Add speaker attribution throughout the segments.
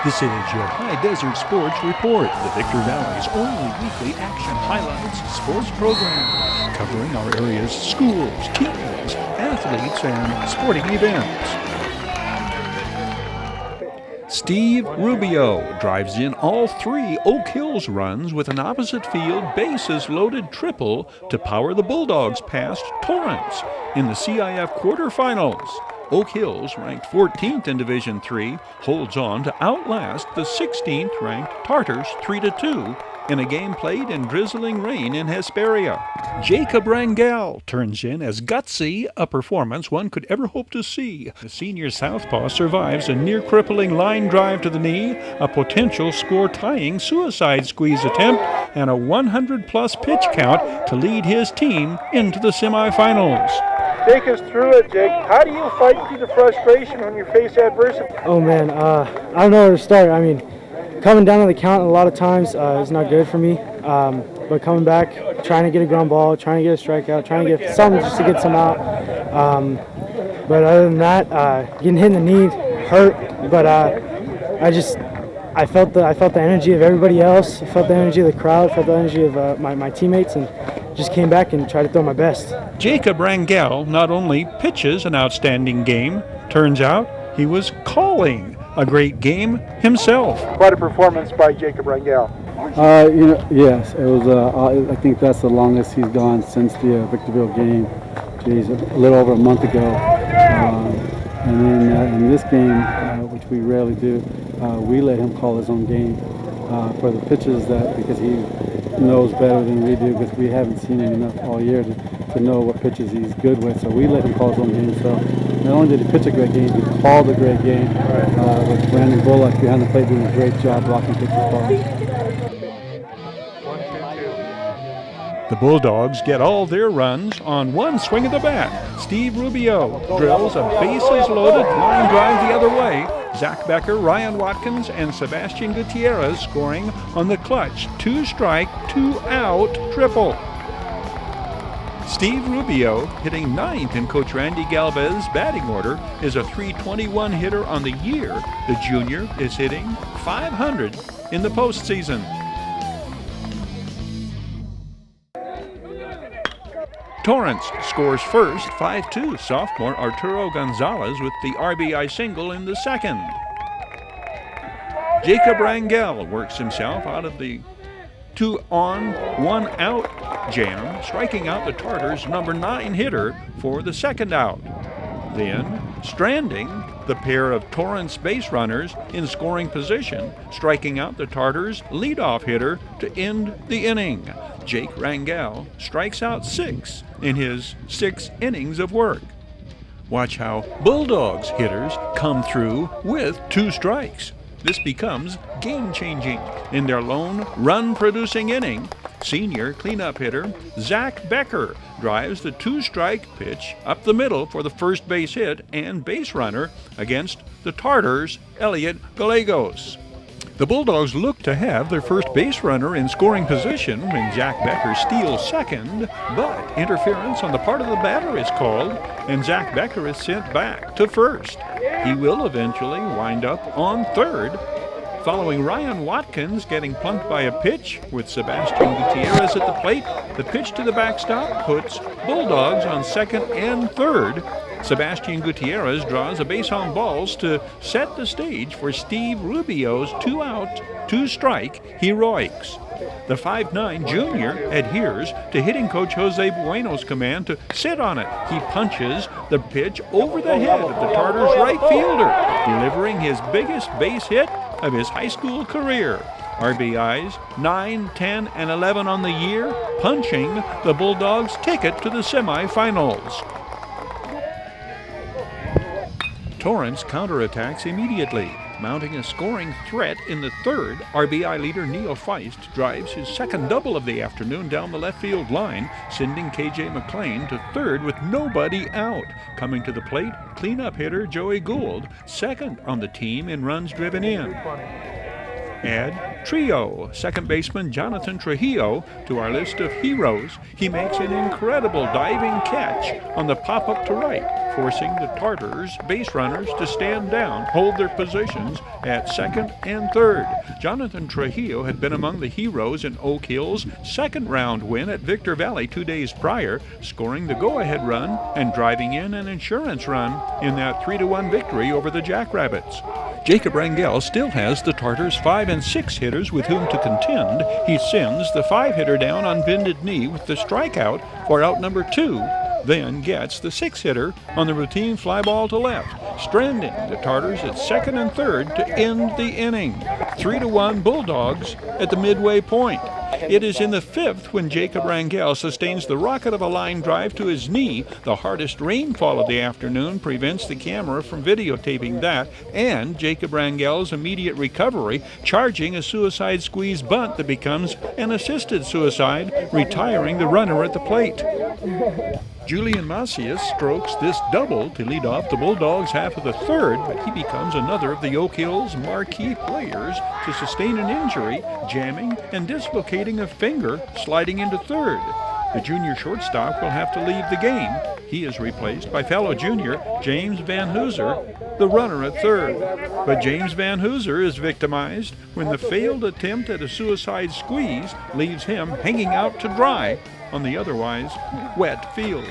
Speaker 1: This is your High Desert Sports Report, the Victor Valley's only weekly action highlights sports program, covering our area's schools, teams, athletes, and sporting events. Steve Rubio drives in all three Oak Hills runs with an opposite field bases-loaded triple to power the Bulldogs past Torrance in the CIF quarterfinals. Oak Hills, ranked 14th in Division III, holds on to outlast the 16th-ranked Tartars 3-2 in a game played in drizzling rain in Hesperia. Jacob Rangel turns in as gutsy a performance one could ever hope to see. The senior southpaw survives a near-crippling line drive to the knee, a potential score-tying suicide squeeze attempt, and a 100-plus pitch count to lead his team into the semifinals.
Speaker 2: Take us through it, Jake. How do you fight through the frustration when you face adversity?
Speaker 3: Oh man, I don't know where to start. I mean, coming down on the count a lot of times is not good for me. But coming back, trying to get a ground ball, trying to get a strikeout, trying to get something just to get some out. But other than that, getting hit in the knee hurt. But I felt the energy of everybody else. I felt the energy of the crowd. I felt the energy of my teammates, and just came back and tried to throw my best.
Speaker 1: Jacob Rangel not only pitches an outstanding game, turns out he was calling a great game himself.
Speaker 2: Quite a performance by Jacob Rangel.
Speaker 4: Yes, it was. I think that's the longest he's gone since the Victorville game. Geez, a little over a month ago. And then in this game, which we rarely do, we let him call his own game for the pitches because he knows better than we do, because we haven't seen him enough all year to know what pitches he's good with. So we let him call his own game. So not only did he pitch a great game, he called a great game with Brandon Bullock behind the plate doing a great job blocking pitches balls.
Speaker 1: The Bulldogs get all their runs on one swing of the bat. Steve Rubio drills a bases-loaded line drive the other way. Zach Becker, Ryan Watkins, and Sebastian Gutierrez scoring on the clutch 2-strike, 2-out triple. Steve Rubio, hitting 9th in Coach Randy Galvez's batting order, is a .321 hitter on the year. The junior is hitting .500 in the postseason. Torrance scores first, 5-2. Sophomore Arturo Gonzalez with the RBI single in the second. Jacob Rangel works himself out of the 2-on, 1-out jam, striking out the Tartars' number 9 hitter for the second out. Then, stranding the pair of Torrance base runners in scoring position, striking out the Tartars' leadoff hitter to end the inning. Jake Rangel strikes out 6 in his 6 innings of work. Watch how Bulldogs hitters come through with 2 strikes. This becomes game-changing. In their lone run-producing inning, senior cleanup hitter Zach Becker drives the 2-strike pitch up the middle for the first base hit and base runner against the Tartars' Elliot Gallegos. The Bulldogs look to have their first base runner in scoring position when Zach Becker steals second, but interference on the part of the batter is called, and Zach Becker is sent back to first. He will eventually wind up on third, following Ryan Watkins getting plunked by a pitch with Sebastian Gutierrez at the plate. The pitch to the backstop puts Bulldogs on second and third. Sebastian Gutierrez draws a base on balls to set the stage for Steve Rubio's 2-out, 2-strike heroics. The 5'9" junior adheres to hitting coach Jose Bueno's command to sit on it. He punches the pitch over the head of the Tartars' right fielder, delivering his biggest base hit of his high school career. RBIs 9, 10, and 11 on the year, punching the Bulldogs' ticket to the semifinals. Torrance counterattacks immediately. Mounting a scoring threat in the third, RBI leader Neil Feist drives his second double of the afternoon down the left field line, sending KJ McLean to third with nobody out. Coming to the plate, cleanup hitter Joey Gould, second on the team in runs driven in. Add Trio, second baseman Jonathan Trujillo, to our list of heroes. He makes an incredible diving catch on the pop-up to right, forcing the Tartars base runners to stand down, hold their positions at second and third. Jonathan Trujillo had been among the heroes in Oak Hill's second-round win at Victor Valley 2 days prior, scoring the go-ahead run and driving in an insurance run in that 3-1 victory over the Jackrabbits. Jacob Rangel still has the Tartars' 5 and 6 hitters with whom to contend. He sends the 5-hitter down on bended knee with the strikeout for out number 2, then gets the 6-hitter on the routine fly ball to left, stranding the Tartars at second and third to end the inning. 3-1 Bulldogs at the midway point. It is in the 5th when Jacob Rangel sustains the rocket of a line drive to his knee. The hardest rainfall of the afternoon prevents the camera from videotaping that, and Jacob Rangel's immediate recovery, charging a suicide squeeze bunt that becomes an assisted suicide, retiring the runner at the plate. Julian Macias strokes this double to lead off the Bulldogs' half of the third, but he becomes another of the Oak Hill's marquee players to sustain an injury, jamming and dislocating a finger, sliding into third. The junior shortstop will have to leave the game. He is replaced by fellow junior James Van Hooser, the runner at third. But James Van Hooser is victimized when the failed attempt at a suicide squeeze leaves him hanging out to dry on the otherwise wet field.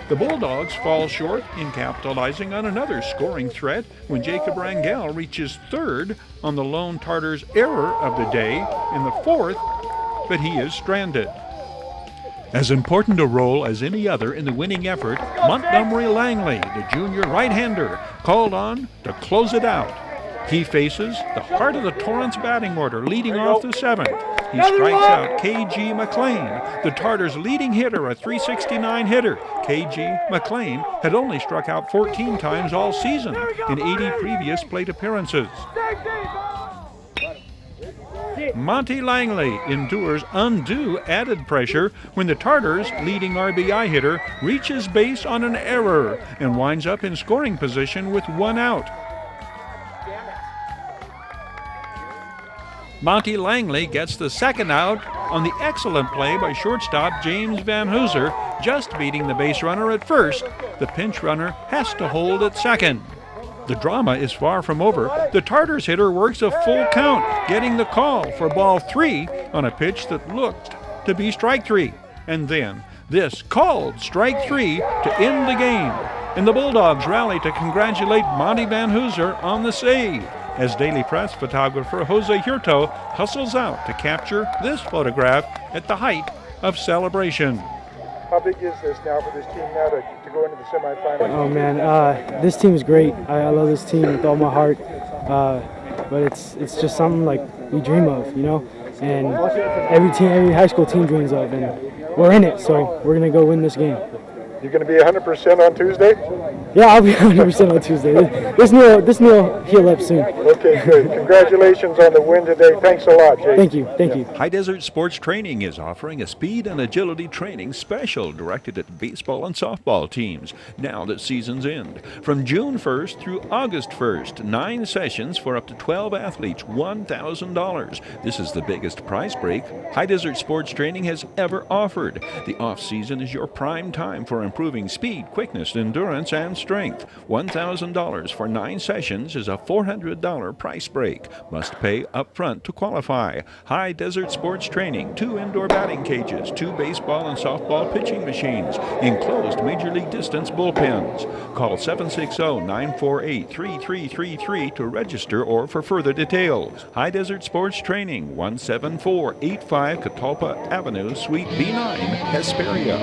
Speaker 1: The Bulldogs fall short in capitalizing on another scoring threat when Jacob Rangel reaches third on the lone Tartars' error of the day in the 4th, but he is stranded. As important a role as any other in the winning effort, Montgomery Langley, the junior right-hander, called on to close it out. He faces the heart of the Torrance batting order, leading off the 7th. He strikes out K.G. McLean, the Tartars' leading hitter, a .369 hitter. K.G. McLean had only struck out 14 times all season in 80 previous plate appearances. Monty Langley endures undue added pressure when the Tartars' leading RBI hitter reaches base on an error and winds up in scoring position with 1 out. Monty Langley gets the 2nd out on the excellent play by shortstop James Van Hooser, just beating the base runner at first. The pinch runner has to hold at second. The drama is far from over. The Tartars hitter works a full count, getting the call for ball 3 on a pitch that looked to be strike 3. And then this called strike 3 to end the game. And the Bulldogs rally to congratulate Monty Van Hooser on the save, as Daily Press photographer Jose Hurto hustles out to capture this photograph at the height of celebration.
Speaker 2: How big is this now for this team now to go into the semifinals?
Speaker 3: Oh man, this team is great. I love this team with all my heart. But it's just something like we dream of, you know, and every high school team dreams of, and we're in it. So we're gonna go win this game.
Speaker 2: You're going to be 100% on Tuesday?
Speaker 3: Yeah, I'll be 100% on Tuesday. This knee will heal up soon.
Speaker 2: Okay, good. Congratulations on the win today. Thanks a lot, Jake.
Speaker 3: Thank you. Thank you.
Speaker 1: High Desert Sports Training is offering a speed and agility training special directed at baseball and softball teams now that seasons end. From June 1st through August 1st, 9 sessions for up to 12 athletes, $1,000. This is the biggest prize break High Desert Sports Training has ever offered. The off-season is your prime time for improving speed, quickness, endurance, and strength. $1,000 for 9 sessions is a $400 price break. Must pay up front to qualify. High Desert Sports Training, 2 indoor batting cages, 2 baseball and softball pitching machines, enclosed Major League Distance bullpens. Call 760-948-3333 to register or for further details. High Desert Sports Training, 17485 Catalpa Avenue, Suite B9, Hesperia.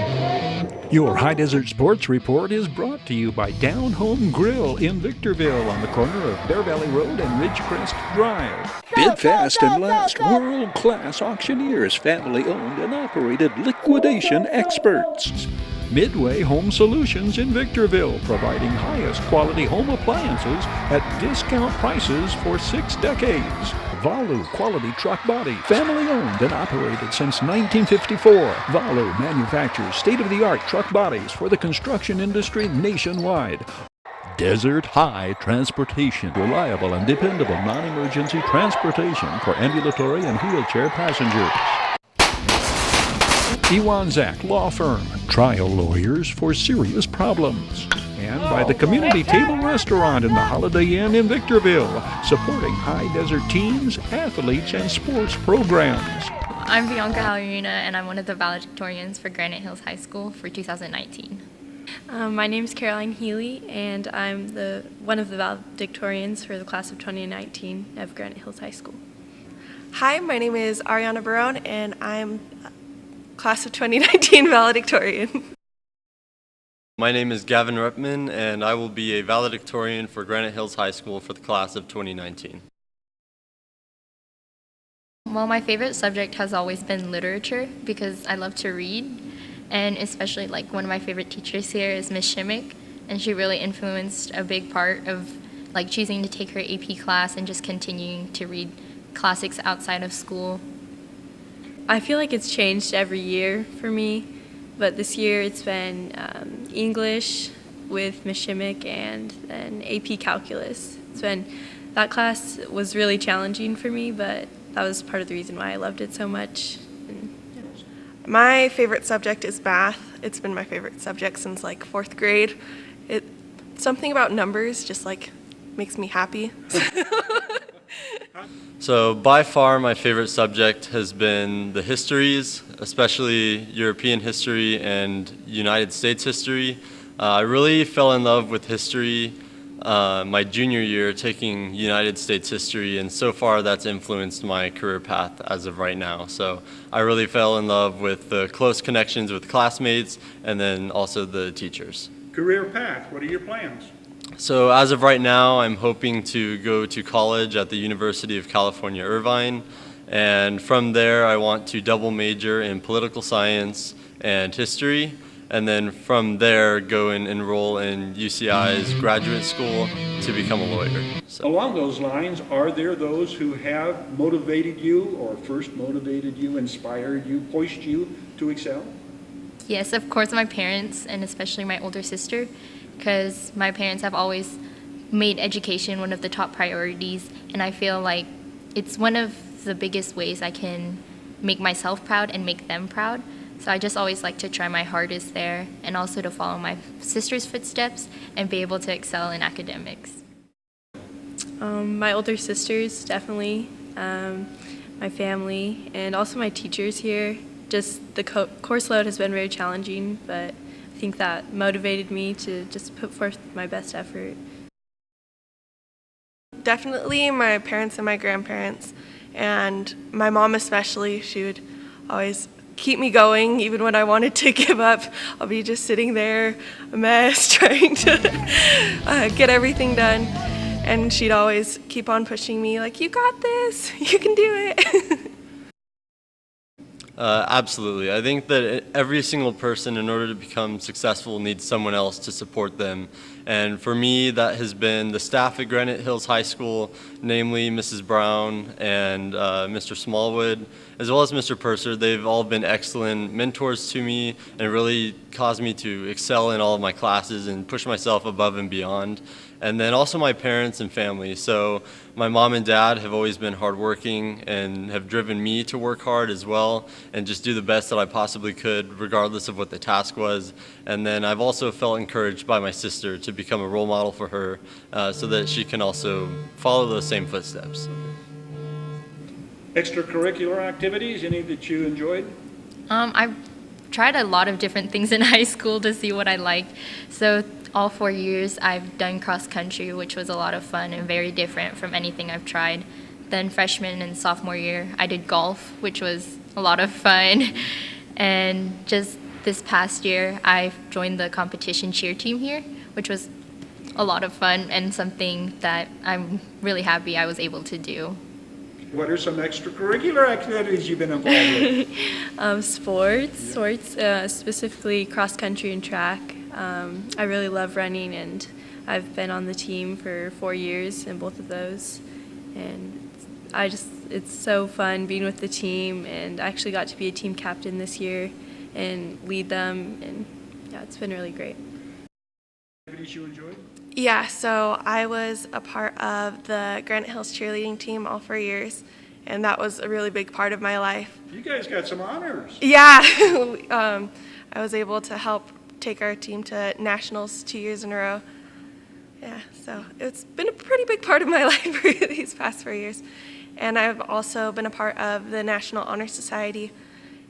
Speaker 1: Your High Desert Sports Report is brought to you by Down Home Grill in Victorville on the corner of Bear Valley Road and Ridgecrest Drive. Bid fast and last. World-class auctioneers, family-owned and operated liquidation experts. Midway Home Solutions in Victorville, providing highest quality home appliances at discount prices for 6 decades. Valu Quality Truck Body, family-owned and operated since 1954. Valu manufactures state-of-the-art truck bodies for the construction industry nationwide. Desert High Transportation. Reliable and dependable non-emergency transportation for ambulatory and wheelchair passengers. Zach Law Firm. Trial lawyers for serious problems. And by the Community Table Restaurant in the Holiday Inn in Victorville, supporting high desert teams, athletes, and sports programs.
Speaker 5: I'm Bianca Hallerina, and I'm one of the valedictorians for Granite Hills High School for 2019.
Speaker 6: My name is Caroline Healy, and I'm one of the valedictorians for the class of 2019 of Granite Hills High School.
Speaker 7: Hi, my name is Ariana Barone, and I'm class of 2019 valedictorian.
Speaker 8: My name is Gavin Repman, and I will be a valedictorian for Granite Hills High School for the class of 2019.
Speaker 5: Well, my favorite subject has always been literature because I love to read, and especially like one of my favorite teachers here is Miss Shimmick, and she really influenced a big part of like choosing to take her AP class and just continuing to read classics outside of school.
Speaker 6: I feel like it's changed every year for me, but this year it's been English with Miss Shimmick and then AP Calculus. That class was really challenging for me, but that was part of the reason why I loved it so much.
Speaker 7: My favorite subject is math. It's been my favorite subject since like 4th grade. Something about numbers just like makes me happy.
Speaker 8: So by far my favorite subject has been the histories, especially European history and United States history. I really fell in love with history my junior year taking United States history, and so far that's influenced my career path as of right now. So I really fell in love with the close connections with classmates and then also the teachers.
Speaker 1: Career path, what are your plans?
Speaker 8: So as of right now, I'm hoping to go to college at the University of California, Irvine, and from there I want to double major in political science and history, and then from there go and enroll in UCI's graduate school to become a lawyer. So.
Speaker 1: Along those lines, are there those who have motivated you or first motivated you, inspired you, pushed you to excel?
Speaker 5: Yes, of course, my parents, and especially my older sister, because my parents have always made education one of the top priorities, and I feel like it's one of the biggest ways I can make myself proud and make them proud. So I just always like to try my hardest there, and also to follow my sister's footsteps and be able to excel in academics.
Speaker 6: My older sisters, definitely, my family, and also my teachers here. Just the course load has been very challenging, but I think that motivated me to just put forth my best effort.
Speaker 7: Definitely my parents and my grandparents, and my mom especially. She would always keep me going even when I wanted to give up. I'll be just sitting there, a mess, trying to get everything done. And she'd always keep on pushing me like, you got this, you can do it.
Speaker 8: Absolutely. I think that every single person, in order to become successful, needs someone else to support them. And for me, that has been the staff at Granite Hills High School, namely Mrs. Brown and Mr. Smallwood, as well as Mr. Purser. They've all been excellent mentors to me and really caused me to excel in all of my classes and push myself above and beyond. And then also my parents and family. So my mom and dad have always been hardworking and have driven me to work hard as well and just do the best that I possibly could regardless of what the task was. And then I've also felt encouraged by my sister to become a role model for her so that she can also follow those same footsteps.
Speaker 1: Extracurricular activities, any that you enjoyed?
Speaker 5: I've tried a lot of different things in high school to see what I liked. So all 4 years I've done cross country, which was a lot of fun and very different from anything I've tried. Then freshman and sophomore year I did golf, which was a lot of fun. And just this past year I joined the competition cheer team here, which was a lot of fun and something that I'm really happy I was able to do.
Speaker 1: What are some extracurricular activities you've been involved with?
Speaker 6: Sports, specifically cross country and track. I really love running, and I've been on the team for 4 years in both of those. And it's so fun being with the team, and I actually got to be a team captain this year and lead them, and yeah, it's been really great.
Speaker 1: Activities you enjoyed?
Speaker 7: Yeah, so I was a part of the Granite Hills cheerleading team all 4 years, and that was a really big part of my life.
Speaker 1: You guys got some honors.
Speaker 7: Yeah, I was able to help take our team to nationals 2 years in a row. Yeah, so it's been a pretty big part of my life for these past 4 years. And I've also been a part of the National Honor Society,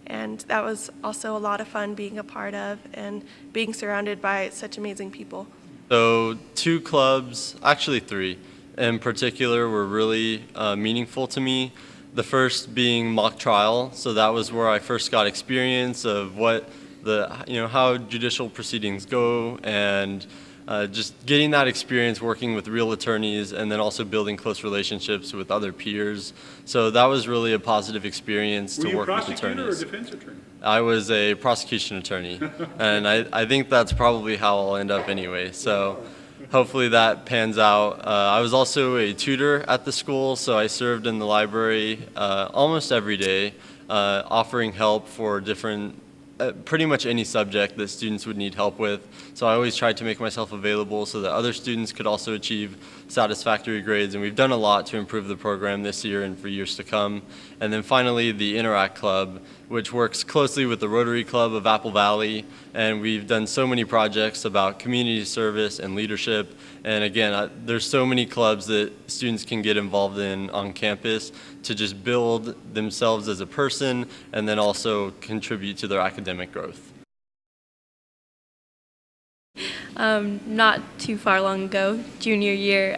Speaker 7: and that was also a lot of fun being a part of and being surrounded by such amazing people.
Speaker 8: So 2 clubs, actually 3 in particular, were really meaningful to me. The first being mock trial, so that was where I first got experience of what how judicial proceedings go, and just getting that experience working with real attorneys, and then also building close relationships with other peers. So that was really a positive experience to work with attorneys.
Speaker 1: Were you a prosecutor or defense attorney?
Speaker 8: I was a prosecution attorney, and I think that's probably how I'll end up anyway. So hopefully that pans out. I was also a tutor at the school, so I served in the library almost every day, offering help for pretty much any subject that students would need help with. So I always tried to make myself available so that other students could also achieve satisfactory grades, and we've done a lot to improve the program this year and for years to come. And then finally, the Interact Club, which works closely with the Rotary Club of Apple Valley, and we've done so many projects about community service and leadership. And again, there's so many clubs that students can get involved in on campus to just build themselves as a person and then also contribute to their academic growth.
Speaker 6: Not too far long ago, junior year,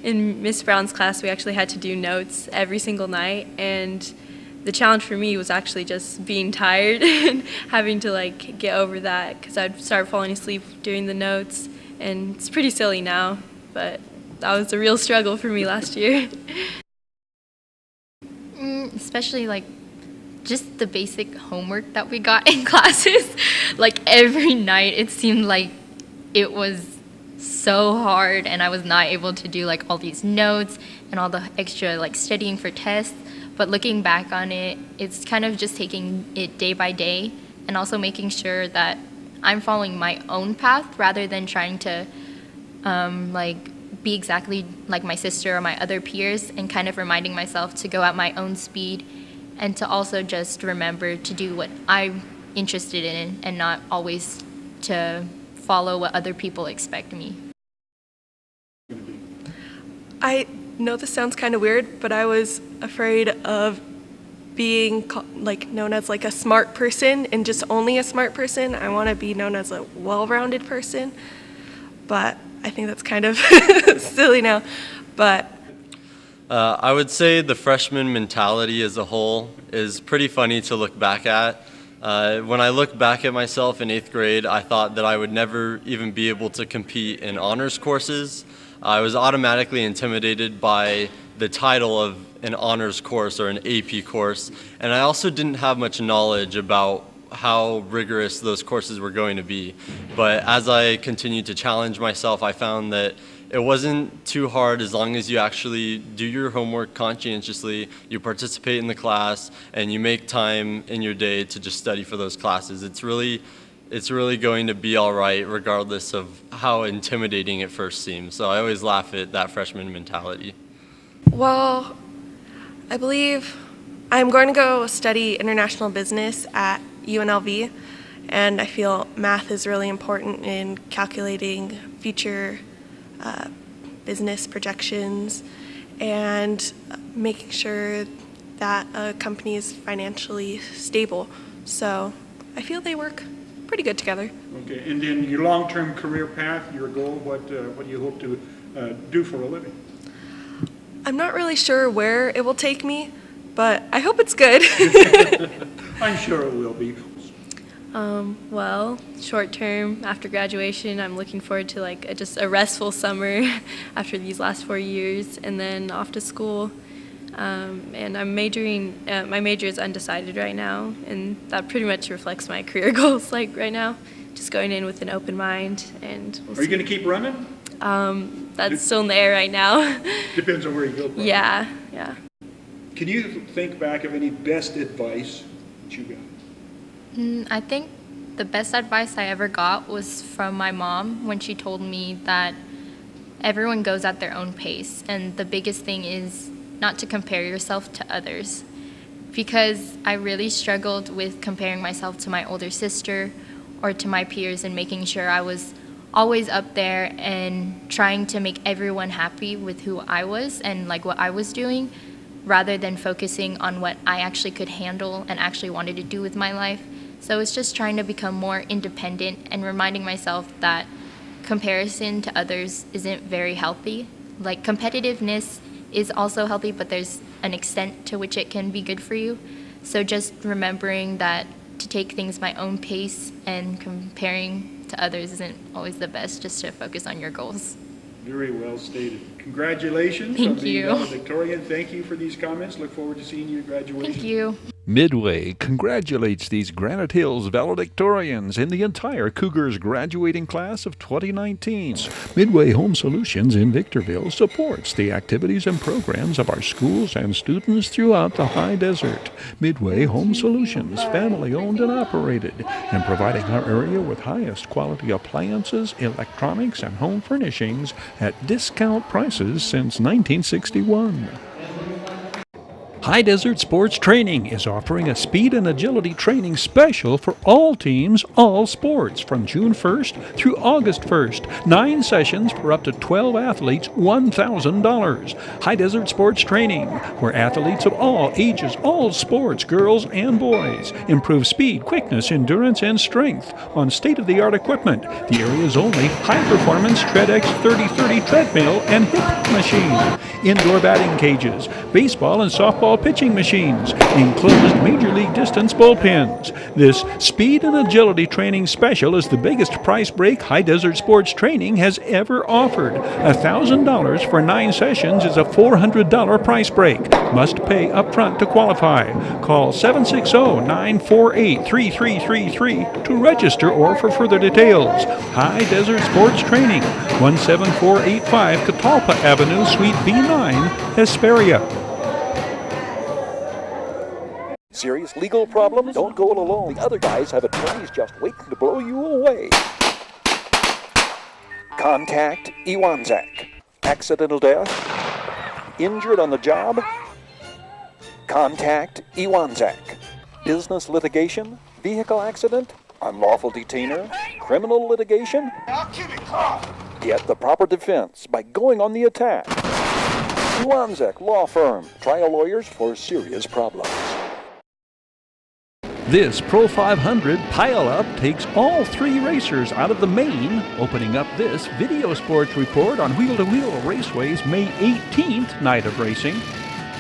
Speaker 6: in Miss Brown's class, we actually had to do notes every single night, and the challenge for me was actually just being tired and having to get over that, because I'd start falling asleep during the notes, and it's pretty silly now, but that was a real struggle for me last year.
Speaker 5: Especially just the basic homework that we got in classes. Every night it seemed like it was so hard, and I was not able to do all these notes and all the extra studying for tests. But looking back on it, it's kind of just taking it day by day and also making sure that I'm following my own path rather than trying to be exactly like my sister or my other peers, and kind of reminding myself to go at my own speed and to also just remember to do what I'm interested in and not always to follow what other people expect me.
Speaker 7: I know this sounds kind of weird, but I was afraid of being known as a smart person and just only a smart person. I want to be known as a well-rounded person, but I think that's kind of silly now. But
Speaker 8: I would say the freshman mentality as a whole is pretty funny to look back at. When I look back at myself in 8th grade, I thought that I would never even be able to compete in honors courses. I was automatically intimidated by the title of an honors course or an AP course, and I also didn't have much knowledge about how rigorous those courses were going to be. But as I continued to challenge myself, I found that it wasn't too hard as long as you actually do your homework conscientiously, you participate in the class, and you make time in your day to just study for those classes. It's really going to be all right regardless of how intimidating it first seems. So I always laugh at that freshman mentality.
Speaker 7: well, I believe I'm going to go study international business at UNLV, and I feel math is really important in calculating future business projections and making sure that a company is financially stable. So I feel they work pretty good together.
Speaker 1: Okay, and then your long-term career path, your goal, what do you hope to do for a living?
Speaker 7: I'm not really sure where it will take me, but I hope it's good.
Speaker 1: I'm sure it will be.
Speaker 6: Well, short term, after graduation, I'm looking forward to just a restful summer after these last 4 years, and then off to school. And I'm majoring, my major is undecided right now, and that pretty much reflects my career goals right now. Just going in with an open mind, and we'll see.
Speaker 1: Are you going to keep running?
Speaker 6: That's still in the air right now.
Speaker 1: Depends on where you go. Probably.
Speaker 6: Yeah.
Speaker 1: Can you think back of any best advice that you got?
Speaker 5: I think The best advice I ever got was from my mom when she told me that everyone goes at their own pace, and the biggest thing is not to compare yourself to others. Because I really struggled with comparing myself to my older sister or to my peers and making sure I was always up there and trying to make everyone happy with who I was and like what I was doing, rather than focusing on what I actually could handle and actually wanted to do with my life. So it's just trying to become more independent and reminding myself that comparison to others isn't very healthy. Like, competitiveness is also healthy, but there's an extent to which it can be good for you. So just remembering that to take things my own pace and comparing to others isn't always the best, just to focus on your goals.
Speaker 1: Very well stated. Congratulations on being valedictorian. Thank you for these comments. Look forward to seeing you at graduation.
Speaker 5: Thank you.
Speaker 1: Midway congratulates these Granite Hills valedictorians and the entire Cougars graduating class of 2019. Midway Home Solutions in Victorville supports the activities and programs of our schools and students throughout the high desert. Midway Home Solutions, family owned and operated, and providing our area with highest quality appliances, electronics, and home furnishings at discount prices since 1961. High Desert Sports Training is offering a speed and agility training special for all teams, all sports, from June 1st through August 1st. 9 sessions for up to 12 athletes, $1,000. High Desert Sports Training, where athletes of all ages, all sports, girls and boys, improve speed, quickness, endurance, and strength on state-of-the-art equipment. The area's only high-performance TreadX 3030 treadmill and hip machine. Indoor batting cages, baseball and softball pitching machines, enclosed Major League distance bullpens. This speed and agility training special is the biggest price break High Desert Sports Training has ever offered. $1,000 for 9 sessions is a $400 price break. Must pay upfront to qualify. Call 760-948-3333 to register or for further details. High Desert Sports Training, 17485 Catalpa Avenue, Suite B9, Hesperia.
Speaker 9: Serious legal problems? Don't go it alone. The other guys have attorneys just waiting to blow you away. Contact Iwanzak. Accidental death? Injured on the job? Contact Iwanzak. Business litigation? Vehicle accident? Unlawful detainer? Criminal litigation? Get the proper defense by going on the attack. Iwanzak Law Firm. Trial lawyers for serious problems.
Speaker 1: This Pro 500 pile-up takes all 3 racers out of the main, opening up this video sports report on Wheel-to-Wheel Raceway's May 18th night of racing.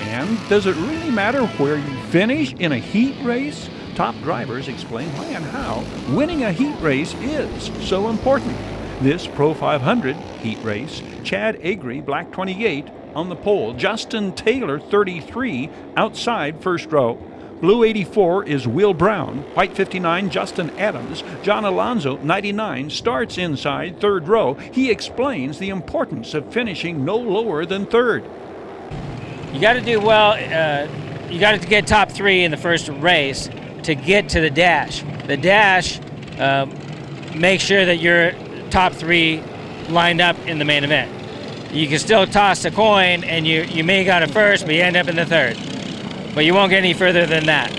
Speaker 1: And does it really matter where you finish in a heat race? Top drivers explain why and how winning a heat race is so important. This Pro 500 heat race, Chad Agri, black 28, on the pole. Justin Taylor, 33, outside first row. Blue 84 is Will Brown. White 59, Justin Adams. John Alonso, 99, starts inside third row. He explains the importance of finishing no lower than third.
Speaker 10: You got to do well. You got to get top 3 in the first race to get to the dash. The dash makes sure that you're top 3 lined up in the main event. You can still toss a coin and you may got it first, but you end up in the third. But you won't get any further than that.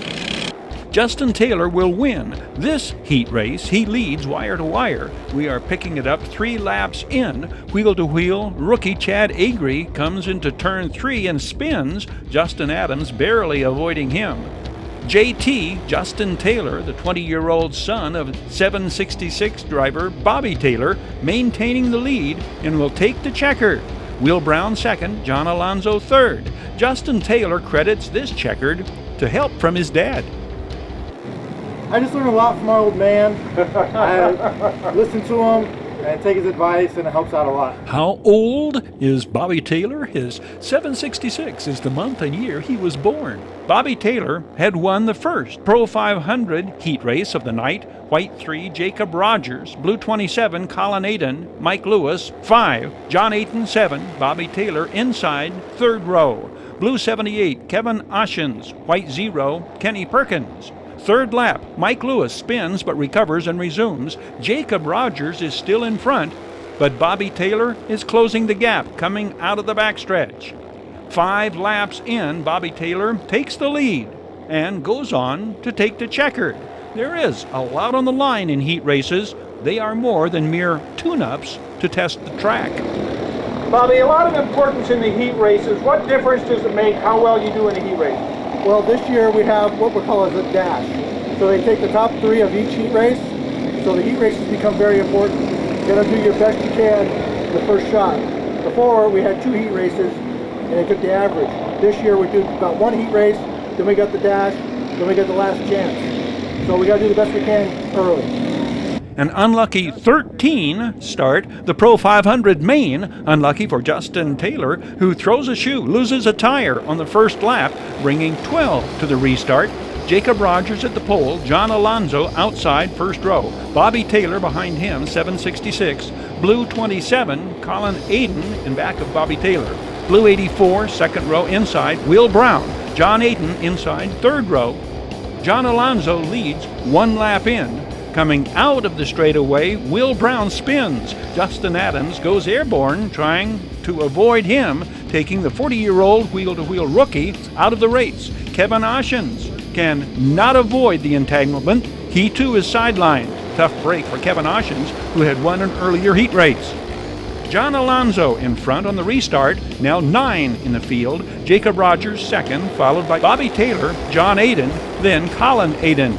Speaker 1: Justin Taylor will win this heat race. He leads wire to wire. We are picking it up 3 laps in. Wheel to wheel, rookie Chad Agri comes into turn 3 and spins. Justin Adams barely avoiding him. JT, Justin Taylor, the 20-year-old son of 766 driver Bobby Taylor, maintaining the lead and will take the checker. Will Brown second, John Alonso third. Justin Taylor credits this checkered to help from his dad.
Speaker 2: I just learned a lot from our old man. I listen to him and take his advice, and it helps out a lot.
Speaker 1: How old is Bobby Taylor? His 766 is the month and year he was born. Bobby Taylor had won the first Pro 500 heat race of the night. White 3, Jacob Rogers. Blue 27, Colin Aiden. Mike Lewis, 5. John Ayton, 7. Bobby Taylor inside, third row. Blue 78, Kevin Oshins. White 0, Kenny Perkins. Third lap, Mike Lewis spins but recovers and resumes. Jacob Rogers is still in front, but Bobby Taylor is closing the gap coming out of the backstretch. 5 laps in, Bobby Taylor takes the lead and goes on to take the checkered. There is a lot on the line in heat races. They are more than mere tune-ups to test the track.
Speaker 11: Bobby, a lot of importance in the heat races. What difference does it make how well you do in a heat race?
Speaker 2: Well, this year we have what we call as a dash. So they take the top 3 of each heat race. So the heat races become very important. You gotta do your best you can in the first shot. Before, we had 2 heat races and they took the average. This year we got 1 heat race, then we got the dash, then we got the last chance. So we gotta do the best we can early.
Speaker 1: An unlucky 13 start, the Pro 500 main, unlucky for Justin Taylor, who throws a shoe, loses a tire on the first lap, bringing 12 to the restart. Jacob Rogers at the pole, John Alonso outside first row. Bobby Taylor behind him, 766. Blue 27, Colin Aiden in back of Bobby Taylor. Blue 84, second row inside, Will Brown. John Aiden inside, third row. John Alonso leads 1 lap in. Coming out of the straightaway, Will Brown spins. Justin Adams goes airborne, trying to avoid him, taking the 40-year-old wheel-to-wheel rookie out of the race. Kevin Oshins can not avoid the entanglement. He too is sidelined. Tough break for Kevin Oshins, who had won an earlier heat race. John Alonso in front on the restart, now 9 in the field. Jacob Rogers second, followed by Bobby Taylor, John Aiden, then Colin Aiden.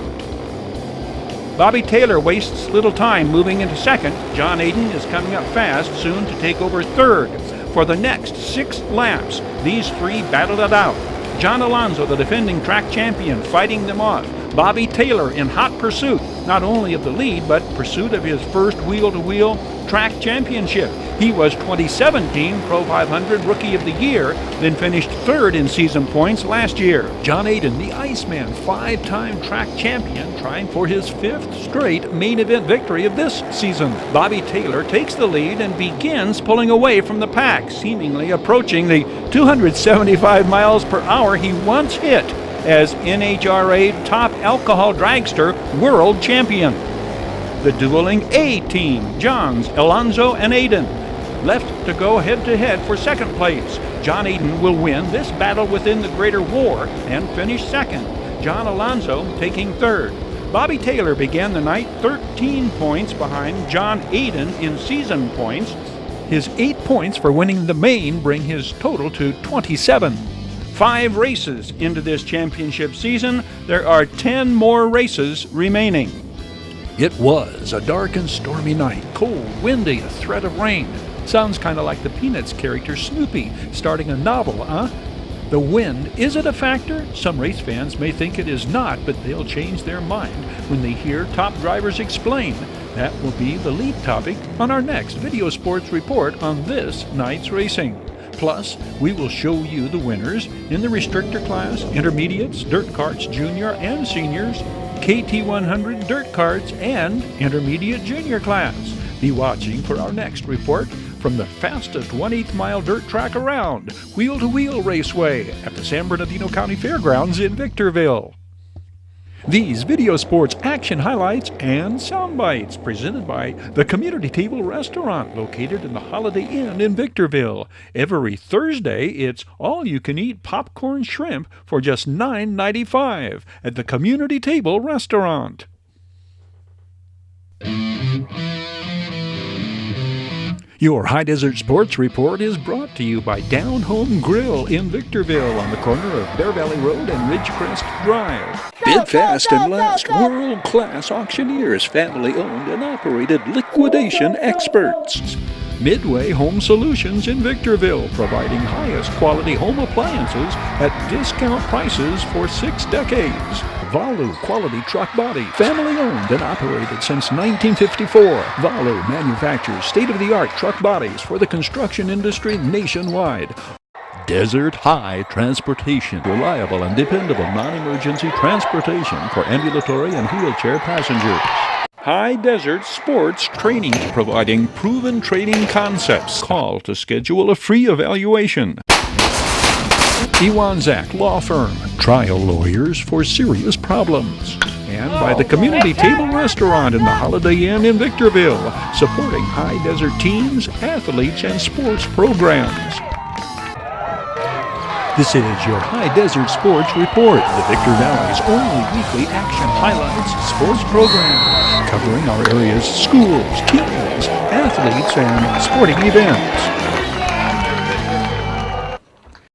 Speaker 1: Bobby Taylor wastes little time moving into second. John Aiden is coming up fast, soon to take over third. For the next 6 laps, these 3 battled it out. John Alonso, the defending track champion, fighting them off. Bobby Taylor in hot pursuit, not only of the lead, but pursuit of his first wheel-to-wheel track championship. He was 2017 Pro 500 Rookie of the Year, then finished third in season points last year. John Aiden, the Iceman, 5-time track champion, trying for his 5th straight main event victory of this season. Bobby Taylor takes the lead and begins pulling away from the pack, seemingly approaching the 275 miles per hour he once hit as NHRA top alcohol dragster world champion. The dueling A team, Johns, Alonso, and Aiden, left to go head-to-head for second place. John Aiden will win this battle within the Greater War and finish second. John Alonso taking third. Bobby Taylor began the night 13 points behind John Aiden in season points. His 8 points for winning the main bring his total to 27. 5 races into this championship season. There are 10 more races remaining. It was a dark and stormy night, cold, windy, a threat of rain. Sounds kind of like the Peanuts character Snoopy starting a novel, huh? The wind, is it a factor? Some race fans may think it is not, but they'll change their mind when they hear top drivers explain. That will be the lead topic on our next Video Sports Report on this night's racing. Plus, we will show you the winners in the restrictor class, intermediates, dirt carts, junior and seniors, KT100 dirt carts, and intermediate junior class. Be watching for our next report from the fastest 1/8 mile dirt track around, Wheel-to-Wheel Raceway at the San Bernardino County Fairgrounds in Victorville. These Video Sports action highlights and sound bites presented by the Community Table Restaurant located in the Holiday Inn in Victorville. Every Thursday, it's all-you-can-eat popcorn shrimp for just $9.95 at the Community Table Restaurant. Your High Desert Sports Report is brought to you by Down Home Grill in Victorville on the corner of Bear Valley Road and Ridgecrest Drive. Bid fast and last, world-class auctioneers, family-owned and operated liquidation experts. Midway Home Solutions in Victorville, providing highest quality home appliances at discount prices for 6 decades. Valu Quality Truck Body, family-owned and operated since 1954. Valu manufactures state-of-the-art truck bodies for the construction industry nationwide. Desert High Transportation, reliable and dependable non-emergency transportation for ambulatory and wheelchair passengers. High Desert Sports Training, providing proven training concepts. Call to schedule a free evaluation. Iwanzak Law Firm, trial lawyers for serious problems. and by the Community Table Restaurant in the Holiday Inn in Victorville, supporting High Desert teams, athletes, and sports programs. This is your High Desert Sports Report, the Victor Valley's only weekly action highlights sports program, covering our area's schools, teams, athletes, and sporting events.